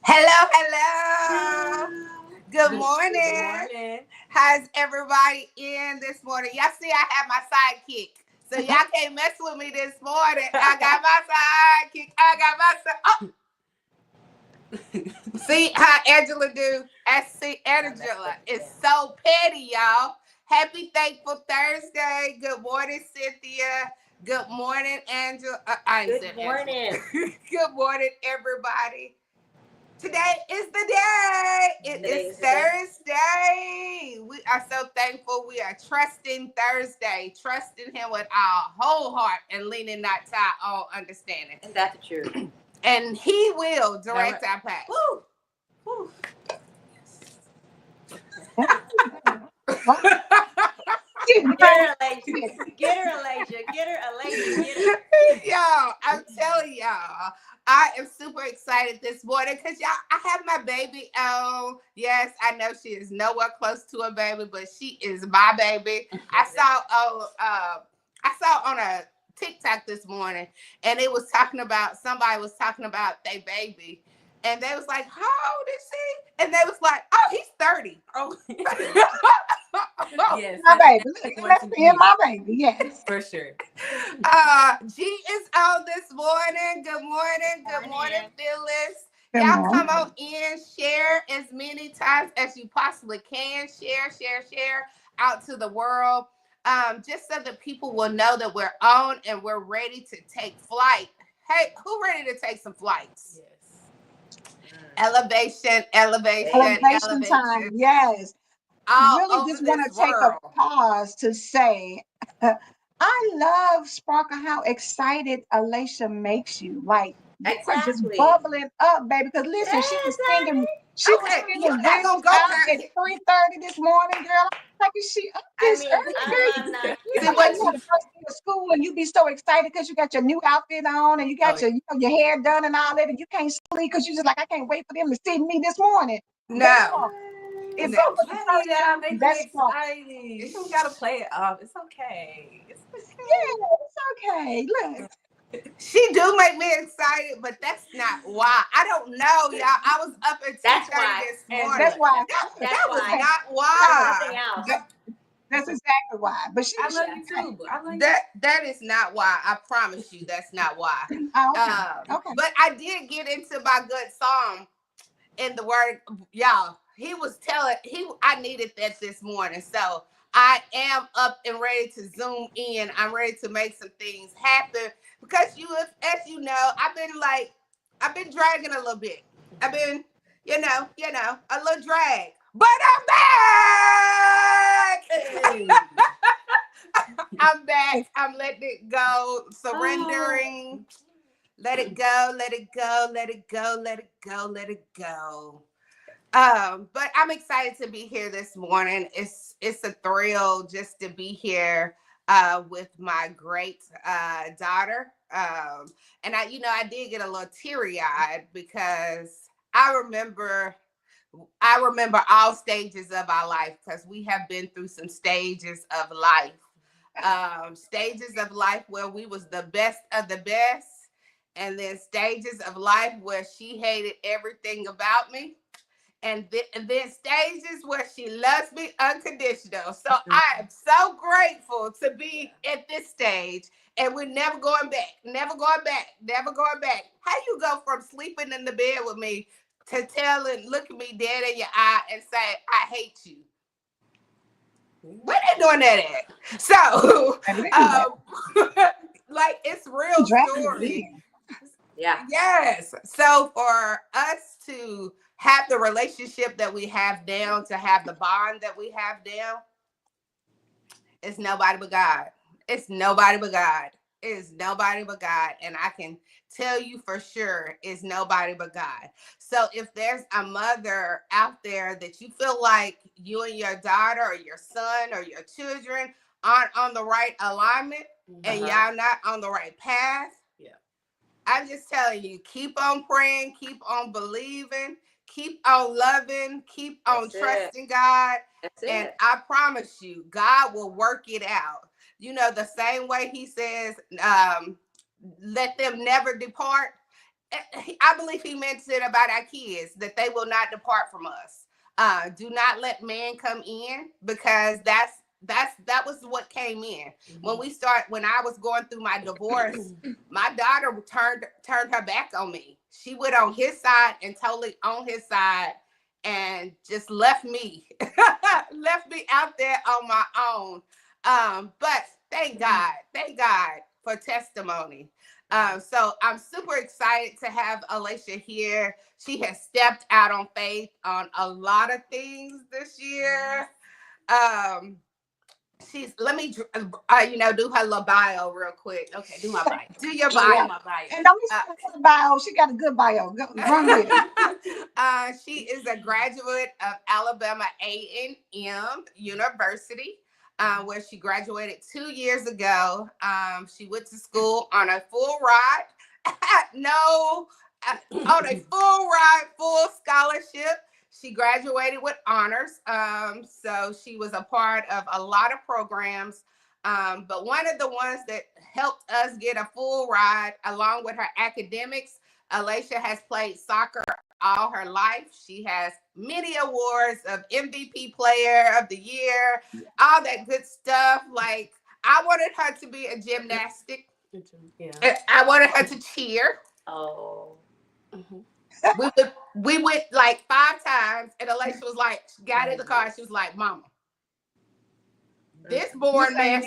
Hello, hello. Good morning. Good morning. How's everybody in this morning? Y'all see I have my sidekick. So y'all can't mess with me this morning. I got my sidekick. See how Angela do? I see Angela is so petty, y'all. Happy Thankful Thursday. Good morning, Cynthia. Good morning, Angela. Good morning. Good morning, everybody. Today is the day. It is Thursday. We are so thankful. We are trusting Thursday, trusting Him with our whole heart and leaning not to our own understanding. And that's the truth. And He will direct our path. Woo! Woo! Get her, Alaysha. Get her, Alaysha. Y'all, I'm telling y'all, I am super excited this morning because y'all, I have my baby on. Yes, I know she is nowhere close to a baby, but she is my baby. I saw on a TikTok this morning, and it was talking about somebody was talking about their baby. And they was like, how old is she? And they was like, oh, he's 30. Oh, yes, my baby. Let's be my baby. Yes, for sure. G is on this morning. Good morning. Good morning, Phyllis. Y'all come on in, share as many times as you possibly can. Share out to the world. Just so that people will know that we're on and we're ready to take flight. Hey, who ready to take some flights? Yes. Elevation time. Yes. I really just want to take a pause to say, I love Sparkle, how excited Alaysha makes you. Like, you are just bubbling up, baby. Because listen, she was singing Reels out at 3:30 this morning, girl. Like, is she up this early? You know, like, the first day of school, and you be so excited because you got your new outfit on and you got your hair done and all that, and you can't sleep because you just like, I can't wait for them to see me this morning. No. It's okay. That's exciting. You don't gotta play it off. It's okay. Yeah, it's okay. Look. She do make me excited, but that's not why. I don't know, y'all. I was up at 2:30 this morning. That's why. That was not why. Nothing else. That's exactly why. But I love you too. I love you. That is not why. I promise you, that's not why. Okay. But I did get into my good song in the word, y'all. He was telling I needed that this morning, so I am up and ready to zoom in. I'm ready to make some things happen because as you know, I've been dragging a little bit. I've been, you know, a little drag, but I'm back. Hey. I'm back. I'm letting it go, surrendering. Let it go. Let it go. Let it go. Let it go. Let it go. But I'm excited to be here this morning. It's a thrill just to be here with my great daughter. And I did get a little teary-eyed because I remember all stages of our life because we have been through some stages of life. Stages of life where we was the best of the best, and then stages of life where she hated everything about me, and then stages where she loves me unconditional. So I am so grateful to be at this stage, and we're never going back, never going back, never going back. How you go from sleeping in the bed with me to look at me dead in your eye and say, I hate you? Where they doing that at? So, like, it's real story. Yeah. Yes. So for us to have the relationship that we have now, to have the bond that we have now, it's nobody but God. It's nobody but God. It's nobody but God. And I can tell you for sure, it's nobody but God. So if there's a mother out there that you feel like you and your daughter or your son or your children aren't on the right alignment, and y'all not on the right path, I'm just telling you, keep on praying, keep on believing, keep on loving, keep on trusting God. And I promise you, God will work it out. You know, the same way he says, let them never depart. I believe he meant it about our kids, that they will not depart from us. Do not let man come in, because that was what came in. When I was going through my divorce, my daughter turned her back on me. She went on his side and totally on his side, and just left me out there on my own. But thank God for testimony. So I'm super excited to have Alaysha here. She has stepped out on faith on a lot of things this year. Let me do her little bio real quick. Okay, do my bio. Do your bio. My bio. And don't be scared for the bio. She got a good bio. Run with it. She is a graduate of Alabama A&M University, where she graduated 2 years ago. She went to school on a full ride. On a full scholarship. She graduated with honors. So she was a part of a lot of programs. But one of the ones that helped us get a full ride, along with her academics, Alaysha has played soccer all her life. She has many awards of MVP Player of the Year, all that good stuff. Like, I wanted her to be a gymnastic. Yeah. I wanted her to cheer. Oh. We went like 5 times, and Alaysha was like, she got in the car, she was like, Mama, this boring mess.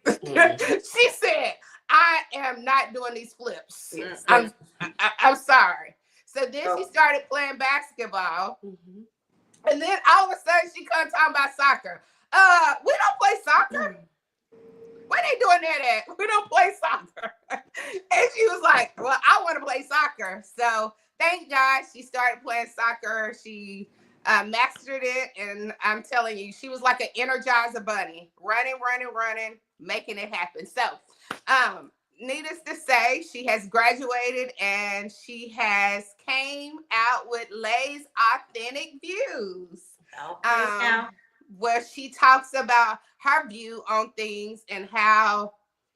She said, I am not doing these flips. I'm sorry. So then she started playing basketball. And then all of a sudden she comes talking about soccer. We don't play soccer. Where they doing that at? We don't play soccer. And she was like, well, I want to play soccer. So thank God she started playing soccer. She mastered it. And I'm telling you, she was like an Energizer bunny, running, making it happen. So needless to say, she has graduated, and she has came out with Lay's Authentic Views. Where she talks about her view on things and how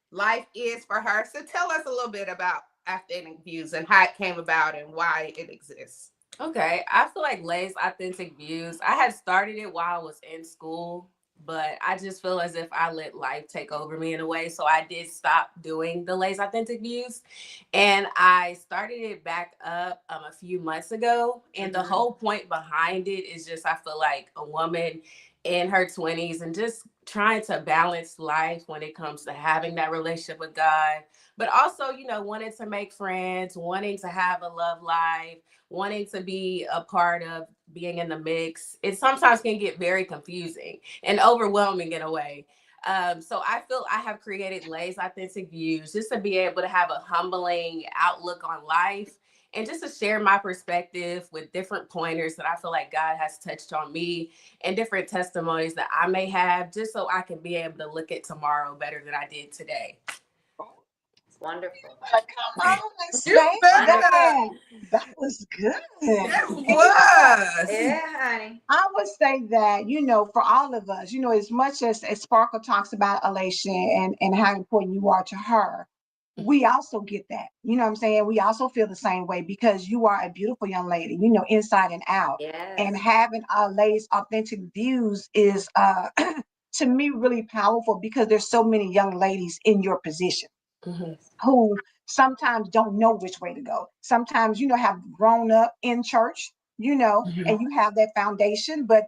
life is for her. So tell us a little bit about Authentic Views and how it came about and why it exists. Okay, I feel like Lay's Authentic Views, I had started it while I was in school, but I just feel as if I let life take over me in a way. So I did stop doing the Lay's Authentic Views, and I started it back up a few months ago. And the whole point behind it is just, I feel like a woman in her 20s and just trying to balance life when it comes to having that relationship with God, but also, wanting to make friends, wanting to have a love life, wanting to be a part of being in the mix. It sometimes can get very confusing and overwhelming in a way. So I feel I have created Lay's Authentic Views just to be able to have a humbling outlook on life, and just to share my perspective with different pointers that I feel like God has touched on me, and different testimonies that I may have, just so I can be able to look at tomorrow better than I did today. Wonderful. Come on and You say better. that. That was good. It was. Yeah, honey. I would say that, for all of us, as much as Sparkle talks about Alaysha and how important you are to her, we also get that. You know what I'm saying? We also feel the same way because you are a beautiful young lady, inside and out. Yes. And having Alay's authentic views is, to me, really powerful because there's so many young ladies in your position who sometimes don't know which way to go. Sometimes, have grown up in church, and you have that foundation, but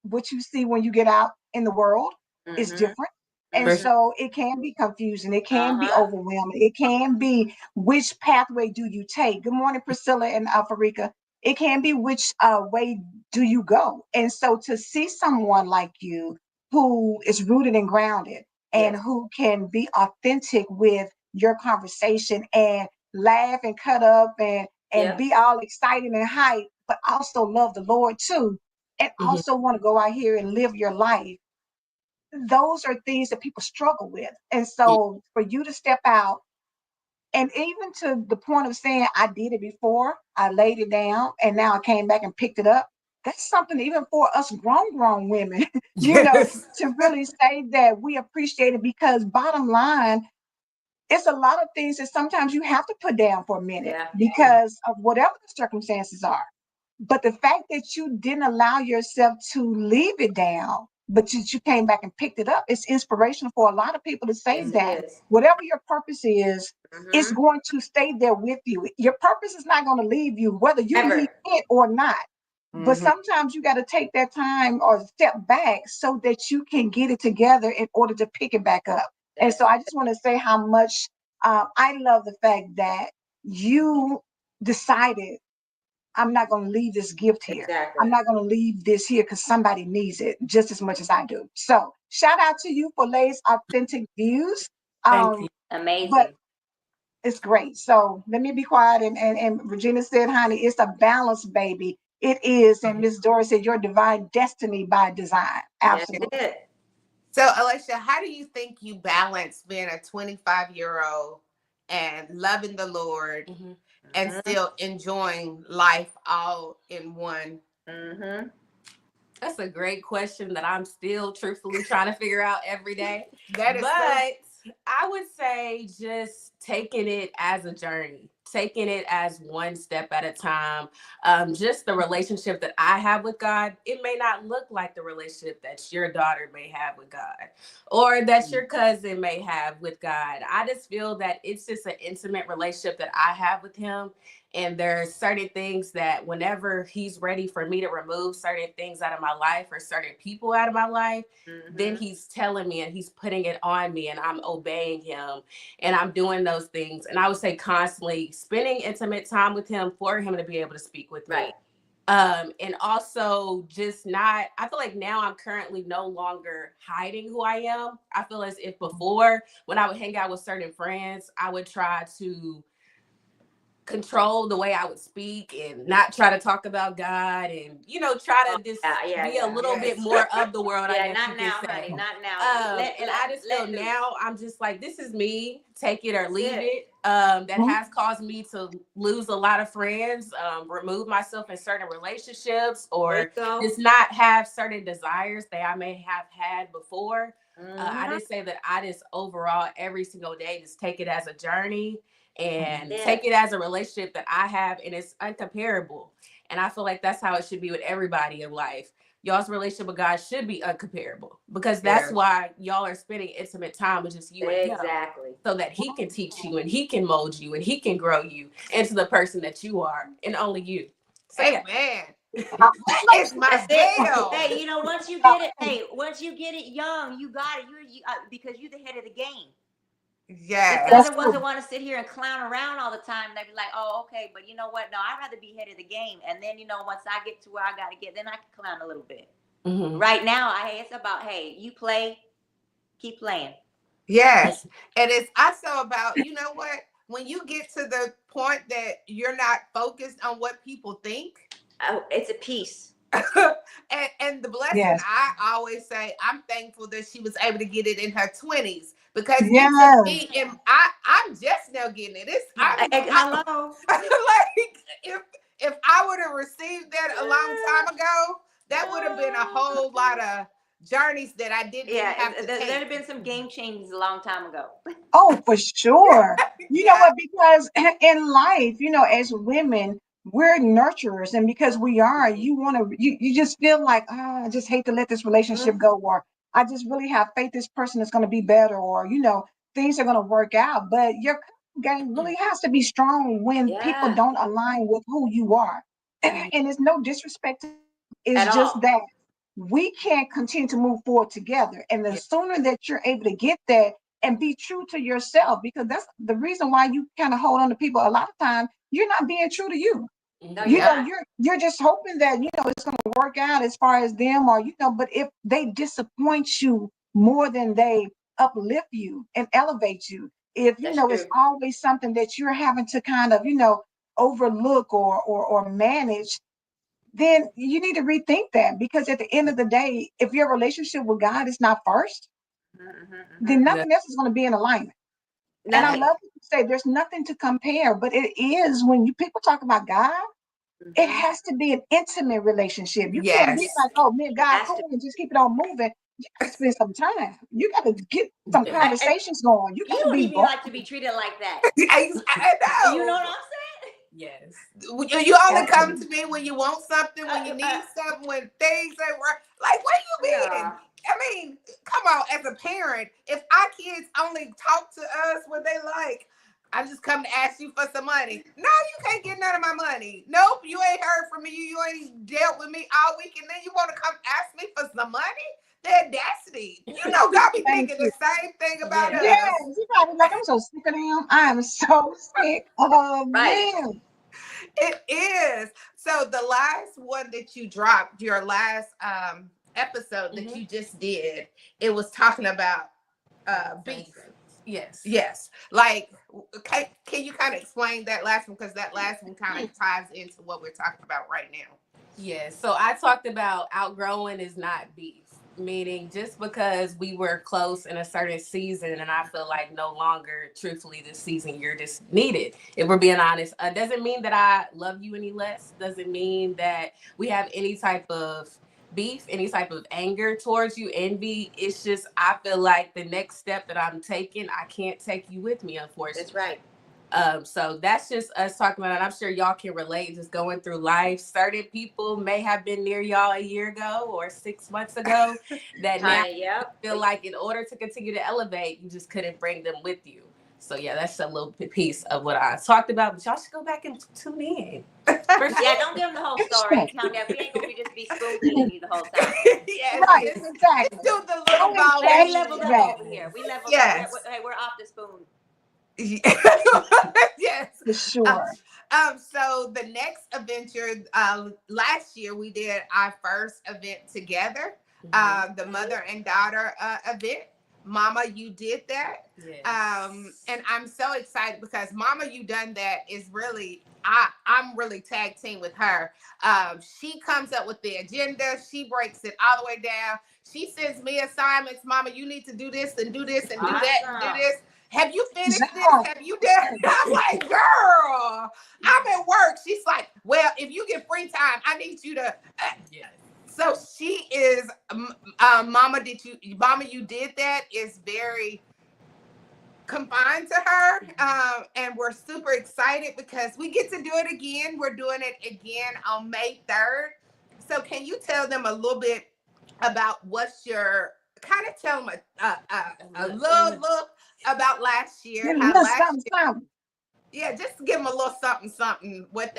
what you see when you get out in the world is different. And so it can be confusing. It can be overwhelming. It can be which pathway do you take? Good morning, Priscilla and Farika. It can be which way do you go? And so to see someone like you who is rooted and grounded and who can be authentic with your conversation and laugh and cut up and be all excited and hype, but also love the Lord too, and also want to go out here and live your life. Those are things that people struggle with. And so for you to step out, and even to the point of saying, I did it before, I laid it down, and now I came back and picked it up. That's something even for us grown women, Yes. to really say that we appreciate it, because bottom line, it's a lot of things that sometimes you have to put down for a minute because of whatever the circumstances are. But the fact that you didn't allow yourself to leave it down, but you came back and picked it up, it's inspirational for a lot of people to say that whatever your purpose is, it's going to stay there with you. Your purpose is not going to leave you, whether you leave it or not. But sometimes you got to take that time or step back so that you can get it together in order to pick it back up. And so I just want to say how much I love the fact that you decided, I'm not going to leave this gift here. Exactly. I'm not going to leave this here because somebody needs it just as much as I do. So shout out to you for Lay's authentic views. Thank you. Amazing. But it's great. So let me be quiet. And Regina said, honey, it's a balance, baby. It is. And Miss Doris said, your divine destiny by design. Absolutely. That's it. So, Alaysha, how do you think you balance being a 25-year-old and loving the Lord and still enjoying life all in one? That's a great question that I'm still truthfully trying to figure out every day. That is But I would say just taking it as a journey, taking it as one step at a time. Just the relationship that I have with God, it may not look like the relationship that your daughter may have with God or that your cousin may have with God. I just feel that it's just an intimate relationship that I have with him. And there's certain things that whenever he's ready for me to remove certain things out of my life or certain people out of my life, then he's telling me and he's putting it on me and I'm obeying him and I'm doing those things. And I would say constantly spending intimate time with him for him to be able to speak with me. And also just not, I feel like now I'm currently no longer hiding who I am. I feel as if before, when I would hang out with certain friends, I would try to control the way I would speak and not try to talk about God and, try to just be a little bit more of the world. I guess not now, honey, not now. And I just feel now I'm just like, this is me, take it or leave it. That has caused me to lose a lot of friends, remove myself in certain relationships, or just not have certain desires that I may have had before. I just say that I just overall every single day just take it as a journey and take it as a relationship that I have, and it's uncomparable. And I feel like that's how it should be with everybody in life. Y'all's relationship with God should be uncomparable because that's why y'all are spending intimate time with just you and him. So that he can teach you and he can mold you and he can grow you into the person that you are and only you. So, man. It's my bell. Hey, once you get it young, you got it. Because you're the head of the game. Yeah. The other ones that want to sit here and clown around all the time, they be like, oh, okay, but you know what? No, I'd rather be head of the game. And then, once I get to where I got to get, then I can clown a little bit. Right now, it's about, hey, you play, keep playing. Yes. And it's also about, you know what? When you get to the point that you're not focused on what people think. Oh, it's a piece. and the blessing, I always say, I'm thankful that she was able to get it in her 20s because it took Yes. me, and I'm just now getting it. Hello. Like if I would have received that a long time ago, that would have been a whole lot of journeys that I didn't even have to there'd take. have been some game changes a long time ago. Oh, for sure. You know Yeah. what? Because in life, as women, we're nurturers, and because we are, you want to, you just feel like, I just hate to let this relationship go, or I just really have faith this person is going to be better, or things are going to work out. But your game really has to be strong when people Yeah. don't align with who you are, and it's no disrespect to them. It's At just all. that we can't continue to move forward together, and the Yeah. sooner that you're able to get that and be true to yourself, because that's the reason why you kind of hold on to people a lot of times. You're not being true to you. No, you you're Yep. know not. you're just hoping that it's going to work out as far as them, or but if they disappoint you more than they uplift you and elevate you, if That's it's true. always something that you're having to kind of overlook or manage, then you need to rethink that, because at the end of the day, if your relationship with God is not first, then No. nothing else is going to be in alignment. And I Nothing. love that you say there's nothing to compare, but it is when you people talk about God, it has to be an intimate relationship. You can't be Yes. like, oh, me and It God has cool to. and just keep it on moving. You got to spend some time. You got to get some And conversations going. You you got to don't be even like to vulnerable. be treated like that. I You know know. what I'm saying? Yes. You only come Absolutely. to me when you want something, when you need Uh, something, when things ain't right. Like, where you been? no. I mean, come on, as a parent, if our kids only talk to us when they like, I just come to ask you for some money. No, you can't get none of my money. Nope, you ain't heard from me. You ain't dealt with me all week, and then you want to come ask me for some money? The audacity. God be Thank thinking you. the same thing about Yeah. Yes, us. you probably like, I'm so sick of them. I am so sick of Right. them. It is. So the last one that you dropped, your last episode that you just did, it was talking about beef. Yes. Yes. Like, can you kind of explain that last one? Because that last one kind of ties into what we're talking about right now. Yes. So I talked about outgrowing is not beef, meaning just because we were close in a certain season and I feel like no longer, truthfully, this season you're just needed. If we're being honest, doesn't mean that I love you any less. Doesn't mean that we have any type of beef, any type of anger towards you, envy. It's just I feel like the next step that I'm taking, I can't take you with me, unfortunately. That's right. So that's just us talking about it. I'm sure y'all can relate, just going through life. Certain people may have been near y'all a year ago or 6 months ago that now feel like in order to continue to elevate, you just couldn't bring them with you. So yeah, that's a little piece of what I talked about, but y'all should go back and tune in. Yeah, don't give them the whole story. Count that. We ain't gonna just be spoon feeding you the whole time. Yes, Right, just exactly. do the little Don't ball. Hey, we expect leveled up that, over here. We leveled up. Yes. Hey, we're off the spoon. Yes. for sure. So the next adventure, last year we did our first event together, the mother and daughter event. Mama, you did that. Yes. And I'm so excited because Mama, you done that is really, I'm really tag team with her. She comes up with the agenda. She breaks it all the way down. She sends me assignments. Mama, you need to do this and do this and do that and do this. Have you finished this? Exactly. Have you done? I'm like, girl, I'm at work. She's like, well, if you get free time, I need you to. Yes. So she is, Mama, you did that is very confined to her. And we're super excited because we get to do it again. We're doing it again on May 3rd. So can you tell them a little bit about what's your, kind of tell them a little look about last year, Get a how little last something, year, something. yeah, just give them a little something, what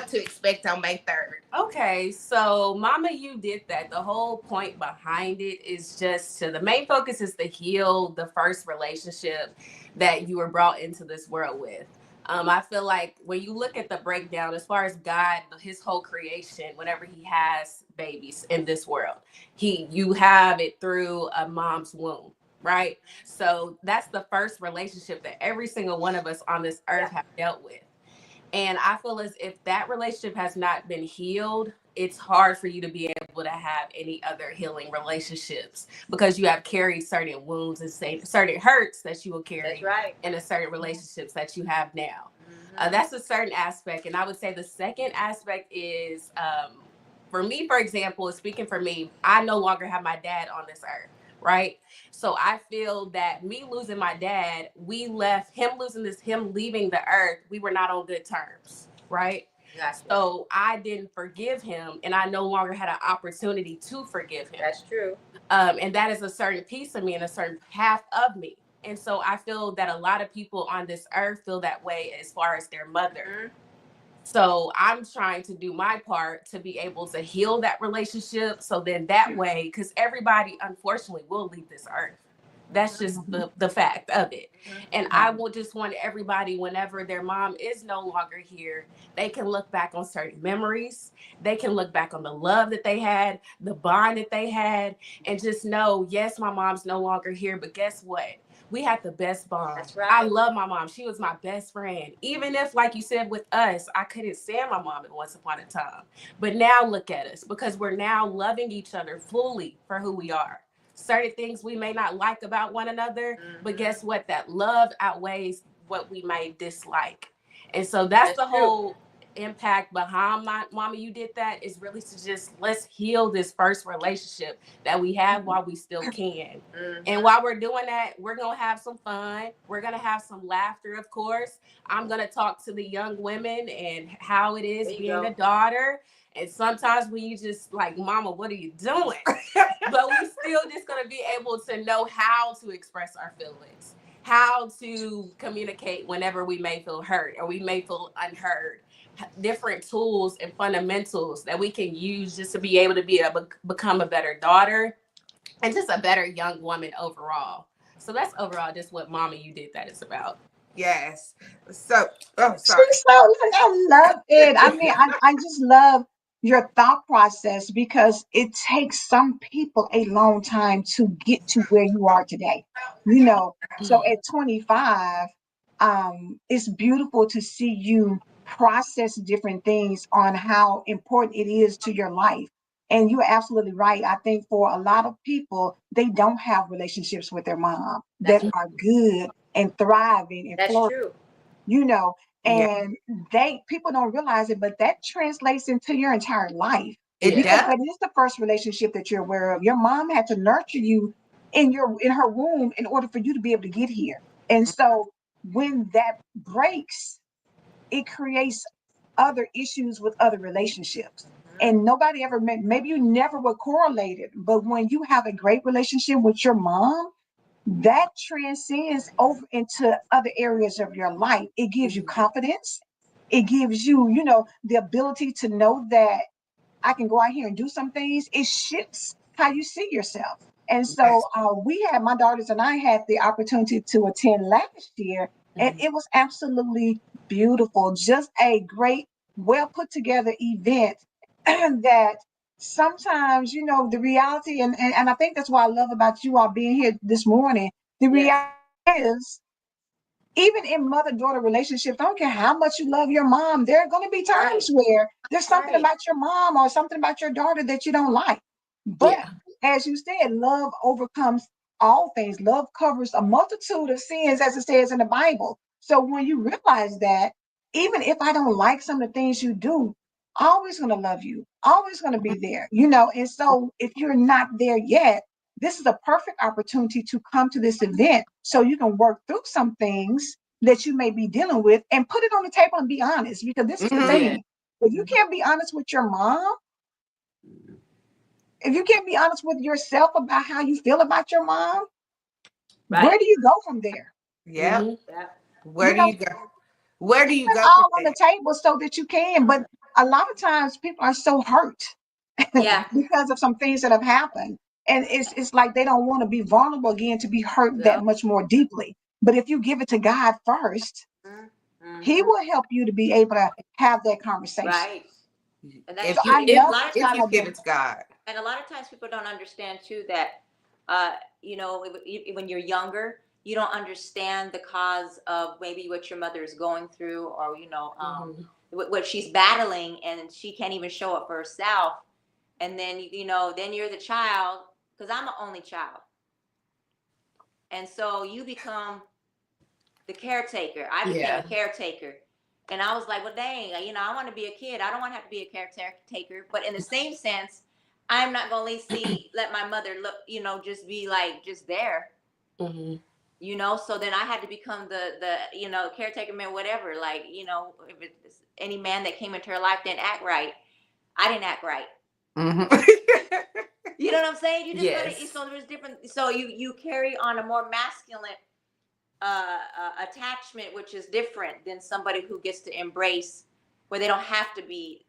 to expect on May 3rd. Okay, so Mama, you did that. The whole point behind it is just the main focus is to heal the first relationship that you were brought into this world with. I feel like when you look at the breakdown, as far as God, his whole creation, whenever he has babies in this world, you have it through a mom's womb, right? So that's the first relationship that every single one of us on this earth have dealt with. And I feel as if that relationship has not been healed, it's hard for you to be able to have any other healing relationships because you have carried certain wounds and certain hurts that you will carry in a certain relationships that you have now. That's a certain aspect. And I would say the second aspect is, for me, for example, speaking for me, I no longer have my dad on this earth, right? So I feel that me losing my dad, we left him him leaving the earth. We were not on good terms, right? Gotcha. So I didn't forgive him, and I no longer had an opportunity to forgive him. That's true. And that is a certain piece of me and a certain half of me. And so I feel that a lot of people on this earth feel that way as far as their mother. So I'm trying to do my part to be able to heal that relationship. So then that way, because everybody unfortunately will leave this earth. That's just the fact of it. And I will just want everybody, whenever their mom is no longer here, they can look back on certain memories. They can look back on the love that they had, the bond that they had, and just know, yes, my mom's no longer here, but guess what? We had the best bond. That's right. I love my mom. She was my best friend. Even if, like you said, with us, I couldn't stand my mom at once upon a time. But now look at us, because we're now loving each other fully for who we are. Certain things we may not like about one another, but guess what? That love outweighs what we may dislike. And so that's the whole impact behind my Mama You Did That, is really to just, let's heal this first relationship that we have while we still can. And while we're doing that, we're going to have some fun. We're going to have some laughter, of course. I'm going to talk to the young women and how it is being a daughter. And sometimes when you just like, Mama, what are you doing? But we still just going to be able to know how to express our feelings, how to communicate whenever we may feel hurt or we may feel unheard. Different tools and fundamentals that we can use just to be able to become a better daughter and just a better young woman overall. So that's overall just what Mama You Did That is about. Yes. So, oh, sorry. I love it. I mean, I just love your thought process, because it takes some people a long time to get to where you are today. So at 25, it's beautiful to see you process different things on how important it is to your life. And you're absolutely right. I think for a lot of people, they don't have relationships with their mom that are good and thriving and flourishing. True. And people don't realize it, but that translates into your entire life. Because that is the first relationship that you're aware of. Your mom had to nurture you in her womb in order for you to be able to get here. And so when that breaks, it creates other issues with other relationships. And nobody ever maybe you never were correlated, but when you have a great relationship with your mom, that transcends over into other areas of your life. It gives you confidence. It gives you, the ability to know that I can go out here and do some things. It shifts how you see yourself. And so my daughters and I had the opportunity to attend last year, and it was absolutely beautiful. Just a great, well put together event that sometimes, the reality, and I think that's what I love about you all being here this morning. The reality is, even in mother-daughter relationships, I don't care how much you love your mom, there are going to be times where there's something about your mom or something about your daughter that you don't like. But as you said, love overcomes all things. Love covers a multitude of sins, as it says in the Bible. So when you realize that, even if I don't like some of the things you do, I'm always going to love you, always going to be there, And so if you're not there yet, this is a perfect opportunity to come to this event so you can work through some things that you may be dealing with and put it on the table and be honest. Because this is the thing. If you can't be honest with your mom, if you can't be honest with yourself about how you feel about your mom, where do you go from there? Yeah. Where do you go? Where do you Put go it all from on there? the table so that you can. But a lot of times people are so hurt because of some things that have happened. And it's like they don't want to be vulnerable again, to be hurt that much more deeply. But if you give it to God first, He will help you to be able to have that conversation. Right. And that's If you give it to God. And a lot of times people don't understand too that, when you're younger, you don't understand the cause of maybe what your mother is going through, or what she's battling, and she can't even show up for herself. And then, then you're the child, because I'm an only child. And so you become the caretaker. I became a caretaker. And I was like, well, dang, I want to be a kid. I don't want to have to be a caretaker. But in the same sense, I'm not going to let my mother look, just be like, just there. Mm-hmm. So then I had to become the caretaker man, whatever. Like, if it's any man that came into her life didn't act right, I didn't act right. Mm-hmm. You know what I'm saying? You just gotta, so there's different, so you carry on a more masculine attachment, which is different than somebody who gets to embrace, where they don't have to be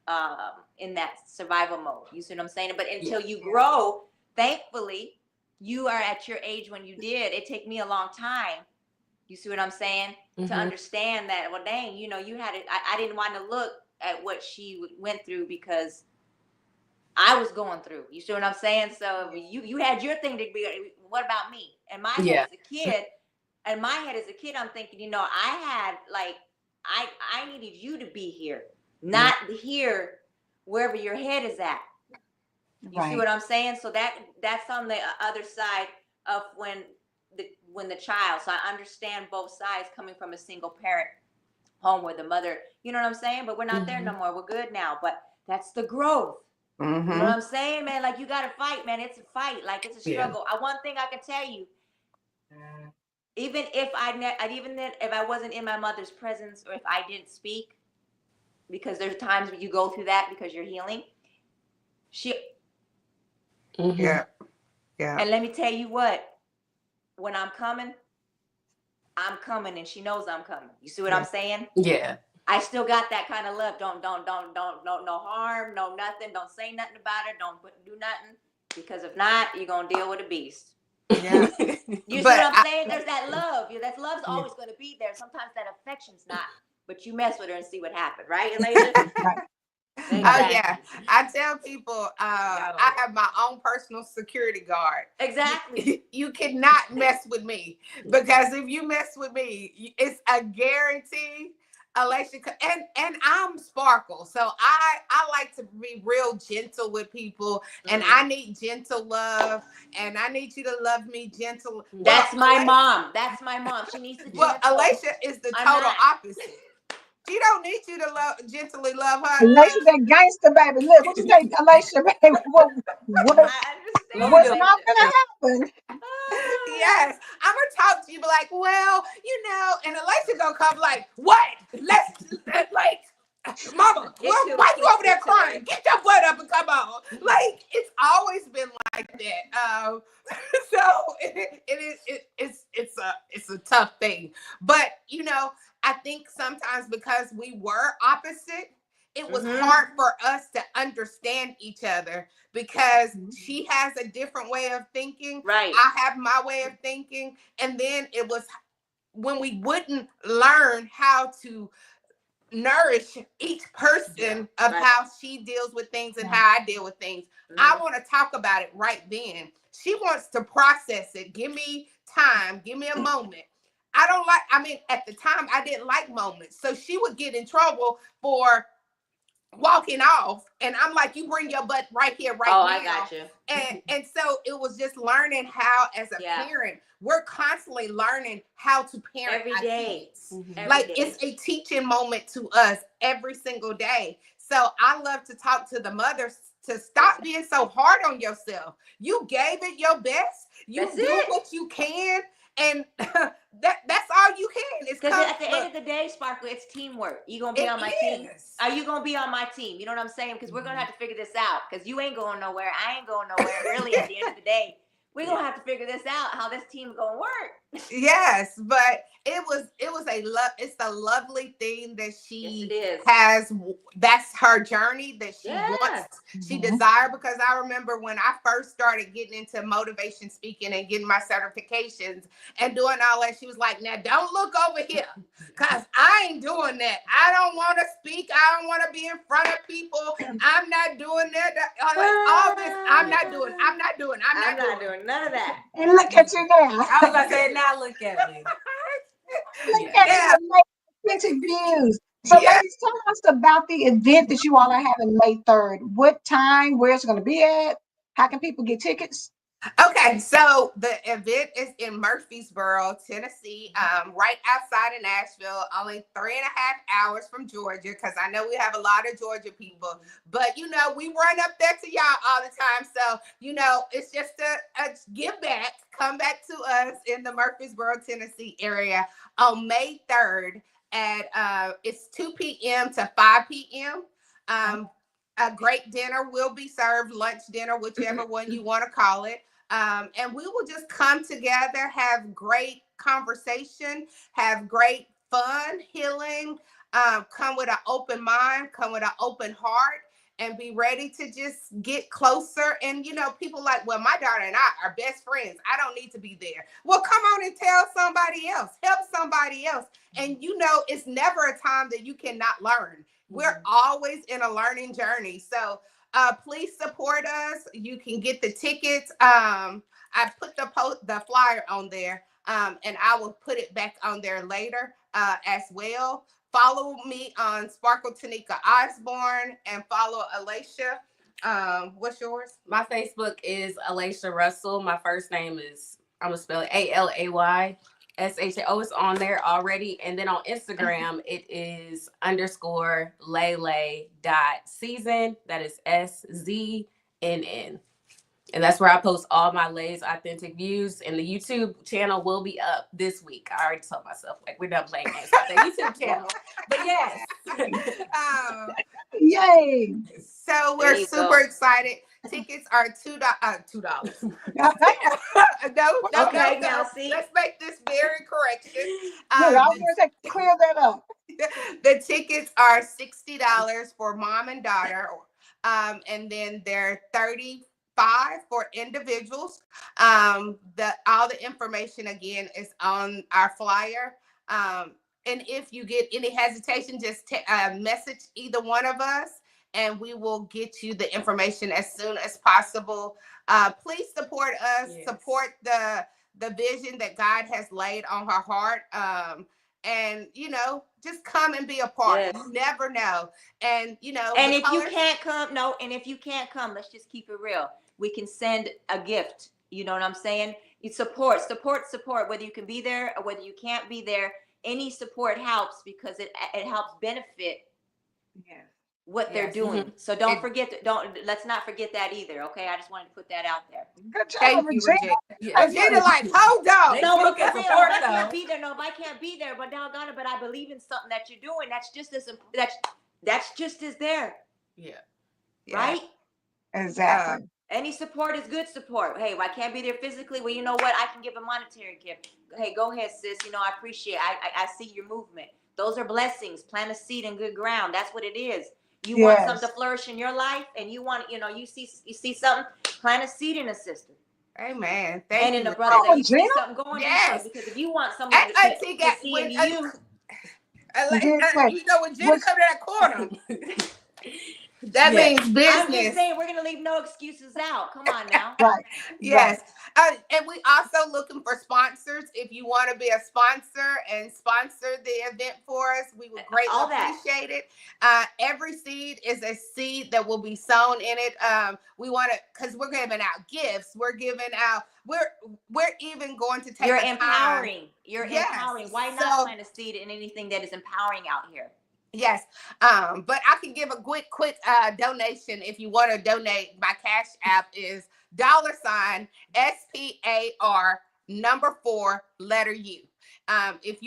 in that survival mode. You see what I'm saying? But until you grow, thankfully, you are at your age when you did. It took me a long time. You see what I'm saying? Mm-hmm. To understand that, well, dang, you had it. I didn't want to look at what she went through because I was going through. You see what I'm saying? So you had your thing to be. What about me? And my head as a kid. And my head as a kid, I'm thinking, I had I needed you to be here, not here wherever your head is at. You see what I'm saying? So that's on the other side of when the child. So I understand both sides, coming from a single parent home where the mother, you know what I'm saying? But we're not there no more. We're good now. But that's the growth. Mm-hmm. You know what I'm saying, man? Like, you got to fight, man. It's a fight. Like, it's a struggle. One thing I can tell you, even if I wasn't in my mother's presence, or if I didn't speak, because there's times when you go through that because you're healing. Yeah. And let me tell you what, when I'm coming, and she knows I'm coming. You see what I'm saying? Yeah. I still got that kind of love. Don't, no harm, no nothing. Don't say nothing about it. Don't do nothing, because if not, you're gonna deal with a beast. Yeah. You see what I'm saying? There's that love. That love's always going to be there. Sometimes that affection's not, but you mess with her and see what happened, right, Alaysha? Exactly. Oh yeah, I tell people I have my own personal security guard. Exactly. You cannot mess with me, because if you mess with me, it's a guarantee. Alaysha, and I'm Sparkle, so I like to be real gentle with people, and I need gentle love, and I need you to love me gentle. That's my mom. That's my mom. She needs to. Well, Alaysha is the total opposite. She don't need you to gently love her. Alaysha, that gangster baby. Look, what you think, Alaysha, baby? What's not gonna happen? Yes, I'm gonna talk to you, be like, well, and Alaysha gonna come like, what? Let's like, mama, why you over there crying? Get your butt up and come on. Like, it's always been like that. So it's a tough thing, but I think sometimes because we were opposite, it was hard for us to understand each other, because she has a different way of thinking. Right. I have my way of thinking. And then it was when we wouldn't learn how to nourish each person of how she deals with things and how I deal with things. I want to talk about it right then. She wants to process it. Give me time. Give me a moment. At the time, I didn't like moments. So she would get in trouble for walking off, and I'm like, you bring your butt right here, right now. I got you. And so it was just learning how, as a parent, we're constantly learning how to parent every day. It's a teaching moment to us every single day. So I love to talk to the mothers to stop being so hard on yourself. You gave it your best. You do what you can. And that's all you can. It's because at the end of the day, Sparkle, it's teamwork. You gonna be on my team? Are you gonna be on my team? You know what I'm saying? Because we're gonna have to figure this out. Because you ain't going nowhere. I ain't going nowhere. Really, at the end of the day, we're gonna have to figure this out. How this team's gonna work? Yes, but it's a lovely thing that she has. That's her journey that she wants. She desire, because I remember when I first started getting into motivation speaking and getting my certifications and doing all that, she was like, now don't look over here, because I ain't doing that. I don't want to speak. I don't want to be in front of people. I'm not doing that. All this, I'm not doing none of that. And look at you now. I was about to say, now look at me. Look at you, authentic views. So, ladies, tell us about the event that you all are having May 3rd. What time? Where's it going to be at? How can people get tickets? Okay, so the event is in Murfreesboro, Tennessee, right outside of Nashville, only 3.5 hours from Georgia, because I know we have a lot of Georgia people. But, you know, we run up there to y'all all the time. So, you know, it's just a give back, come back to us in the Murfreesboro, Tennessee area on May 3rd at it's 2 p.m. to 5 p.m. A great dinner will be served, lunch, dinner, whichever one you want to call it. And we will just come together, have great conversation, have great fun, healing, come with an open mind, come with an open heart, and be ready to just get closer. And, you know, people like, well, my daughter and I are best friends. I don't need to be there. Well, come on and tell somebody else, help somebody else. And, you know, it's never a time that you cannot learn. We're always in a learning journey. So, please support us. You can get the tickets. I put the flyer on there, and I will put it back on there later as well. Follow me on Sparkle Tanika Osborne and follow Alaysha. What's yours? My Facebook is Alaysha Russell. My first name is, I'm going to spell it ALAYSHA. It's on there already. And then on Instagram, it is _Lele.season. That is SZNN. And that's where I post all my Lay's authentic views. And the YouTube channel will be up this week. I already told myself, like, we're done playing games with the YouTube channel. But yes. Yay. So we're super excited. Tickets are $2. No. Okay, now see. Let's make this very correction. I was going to say, clear that up. The tickets are $60 for mom and daughter, and then they're $35 for individuals. All the information again is on our flyer. And if you get any hesitation, just message either one of us, and we will get you the information as soon as possible. Please support us. Yes. Support the vision that God has laid on her heart. And, you know, just come and be a part. Yes. You never know. And, you know, and if you can't come, let's just keep it real. We can send a gift. You know what I'm saying? You support, whether you can be there or whether you can't be there. Any support helps because it helps benefit what they're doing. So let's not forget that either. Okay. I just wanted to put that out there. Good job, Regina. Regina, like, hold on. No, but for real, I can't be there. No, if I can't be there, but doggone it, but I believe in something that you're doing. That's just as there. Yeah. Right? Exactly. Any support is good support. Hey, if I can't be there physically, well, you know what? I can give a monetary gift. Hey, go ahead, sis. You know, I appreciate it. I see your movement. Those are blessings. Plant a seed in good ground. That's what it is. You want something to flourish in your life, and you want, you know, you see something, plant a seed in a sister. Amen. Thank you. And in a brother that you see something going on. Because if you want someone to see in you. You know, when Jenna come to that corner. That means business. I'm just saying, we're gonna leave no excuses out. Come on now. Right. Yes. And we also looking for sponsors. If you want to be a sponsor and sponsor the event for us, we would greatly appreciate it. Every seed is a seed that will be sown in it. We want to, because we're giving out gifts. We're giving out. We're even going to take. You're empowering. You're empowering. Why not plant a seed in anything that is empowering out here? Yes. But I can give a quick donation if you want to donate. My Cash App is $SPAR 4 U. If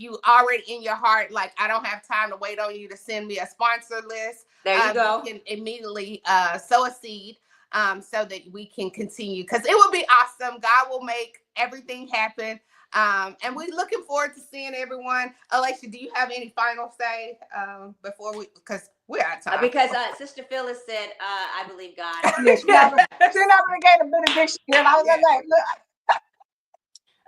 you already in your heart, like, I don't have time to wait on you to send me a sponsor list. There you go. You can immediately sow a seed so that we can continue, because it will be awesome. God will make everything happen. And we're looking forward to seeing everyone. Alaysha, do you have any final say before because we're out of time? Because Sister Phyllis said, I believe God. Yes, she never gave a benediction. And I was like, look.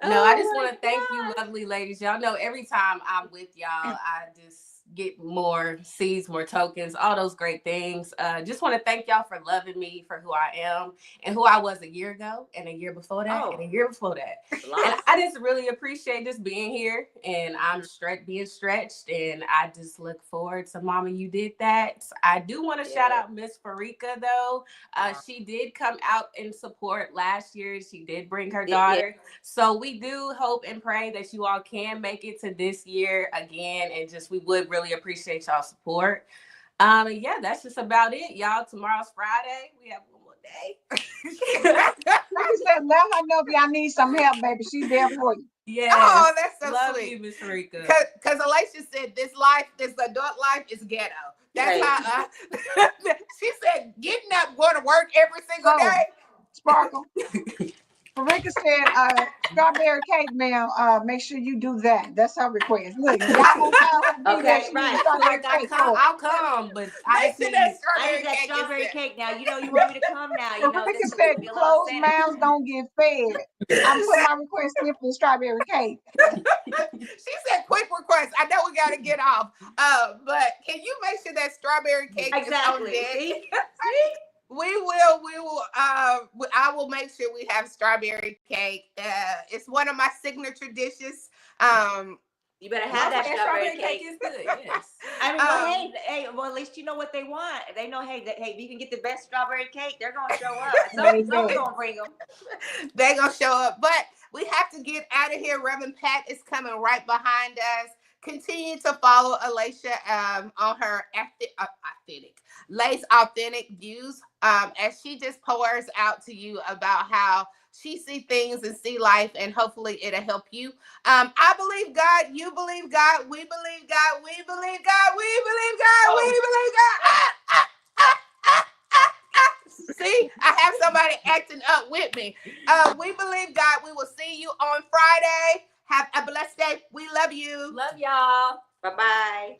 No, I just want to thank you, lovely ladies. Y'all know every time I'm with y'all, I just get more seeds, more tokens, all those great things. Just want to thank y'all for loving me for who I am and who I was a year ago and a year before that and a year before that. And I just really appreciate just being here, and I'm being stretched, and I just look forward to Mama, you did that. I do want to shout out Miss Farika though. She did come out in support last year. She did bring her daughter. So we do hope and pray that you all can make it to this year again, and just we would really appreciate y'all support. Yeah, that's just about it, y'all. Tomorrow's Friday. We have one more day. Like I said, let her know if y'all need some help, baby. She's there for you. Yeah. Oh, that's so Love sweet. You, Miss Rika. Because Alaysha said this adult life is ghetto. That's how she said getting up, going to work every single day. Sparkle. Farika said, strawberry cake, ma'am. Make sure you do that. That's her request. Look, y'all gonna tell her to be there. She needs strawberry cake. I'll come, but I just that strawberry cake now. You know, you want me to come now. You know, Farika said, closed mouths don't get fed. I'm putting my request in for strawberry cake. She said, quick request. I know we got to get off. But can you make sure that strawberry cake is on deck? See? We will. I will make sure we have strawberry cake. It's one of my signature dishes. You better have that strawberry cake. Is good. Yes. I mean, well, hey, well, at least you know what they want. They know, hey, if you can get the best strawberry cake, they're gonna show up. Someone's gonna bring them. They're gonna show up. But we have to get out of here. Reverend Pat is coming right behind us. Continue to follow Alaysha on her authentic views as she just pours out to you about how she see things and see life, and hopefully it'll help you. I believe God, you believe God, we believe God, we believe God, we believe God, we believe God. See, I have somebody acting up with me. We believe God. We will see you on Friday. Have a blessed day. We love you. Love y'all. Bye-bye.